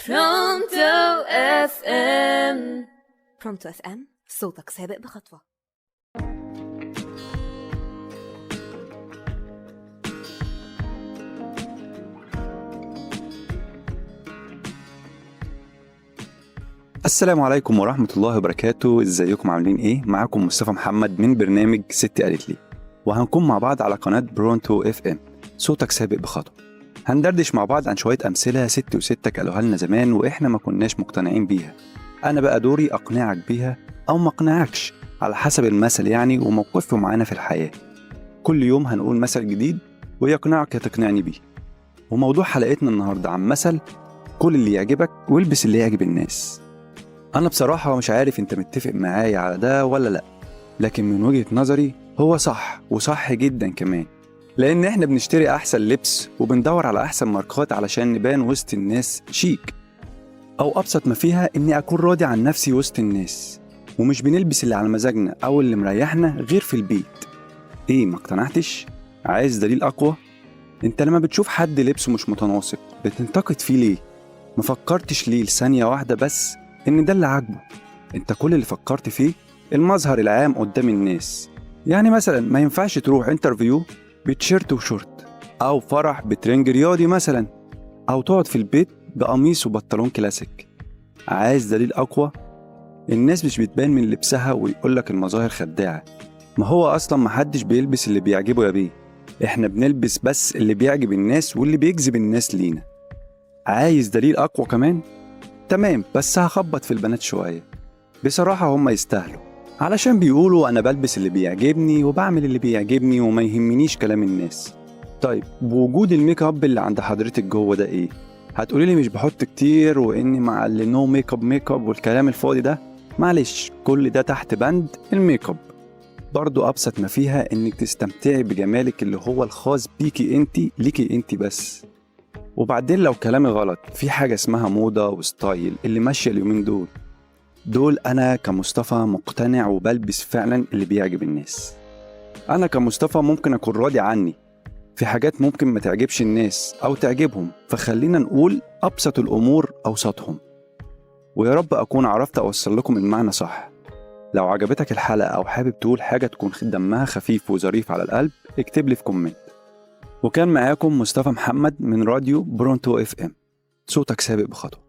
برونتو اف ام. برونتو اف ام، صوتك سابق بخطوة. السلام عليكم ورحمة الله وبركاته. ازيكم عاملين ايه؟ معاكم مصطفى محمد من برنامج ستي قالت لي، وهنكون مع بعض على قناة برونتو اف ام، صوتك سابق بخطوة. هندردش مع بعض عن شوية أمثلة ستي وستك قالوها لنا زمان وإحنا ما كناش مقتنعين بيها. أنا بقى دوري أقنعك بيها أو ما أقنعكش على حسب المثل يعني وموقفه معانا في الحياة. كل يوم هنقول مثل جديد ويقنعك يا تقنعني بيه. وموضوع حلقتنا النهاردة عن مثل كل اللي يعجبك والبس اللي يعجب الناس. أنا بصراحة مش عارف أنت متفق معايا على ده ولا لأ، لكن من وجهة نظري هو صح وصح جدا كمان، لأن إحنا بنشتري أحسن لبس وبندور على أحسن ماركات علشان نبان وسط الناس شيك، أو أبسط ما فيها إني أكون راضي عن نفسي وسط الناس، ومش بنلبس اللي على مزاجنا أو اللي مريحنا غير في البيت. إيه، ما اقتنعتش؟ عايز دليل أقوى؟ أنت لما بتشوف حد لبسه مش متناسق بتنتقد فيه ليه؟ مفكرتش ليه لثانية واحدة بس إن ده اللي عاجبه؟ أنت كل اللي فكرت فيه المظهر العام قدام الناس. يعني مثلا ما ينفعش تروح انترفيو بتيشيرت وشورت، أو فرح بترنج رياضي مثلا، أو تقعد في البيت بقميص وبنطلون كلاسيك. عايز دليل أقوى؟ الناس مش بتبان من لبسها ويقولك المظاهر خداعة. ما هو أصلا محدش بيلبس اللي بيعجبه يا بيه، إحنا بنلبس بس اللي بيعجب الناس واللي بيجذب الناس لينا. عايز دليل أقوى كمان؟ تمام، بس هخبط في البنات شوية. بصراحة هم يستاهلوا، علشان بيقولوا أنا بلبس اللي بيعجبني وبعمل اللي بيعجبني وما يهمنيش كلام الناس. طيب بوجود الميك اب اللي عند حضرتك جوه ده إيه؟ هتقولي لي مش بحط كتير وإني مع اللي نو ميك اب والكلام الفاضي ده. معلش، كل ده تحت بند الميك اب. برضو أبسط ما فيها إنك تستمتعي بجمالك اللي هو الخاص بيكي انتي ليكي انتي بس. وبعدين لو كلامي غلط، في حاجة اسمها موضة وستايل اللي ماشية اليومين دول أنا كمصطفى مقتنع وبلبس فعلا اللي بيعجب الناس. أنا كمصطفى ممكن أكون راضي عني في حاجات ممكن ما تعجبش الناس أو تعجبهم، فخلينا نقول أبسط الأمور أوسطهم. ويا رب أكون عرفت أوصل لكم المعنى صح. لو عجبتك الحلقة أو حابب تقول حاجة تكون دمها خفيف وظريف على القلب، اكتب لي في كومنت. وكان معاكم مصطفى محمد من راديو برونتو اف ام، صوتك سابق بخطوة.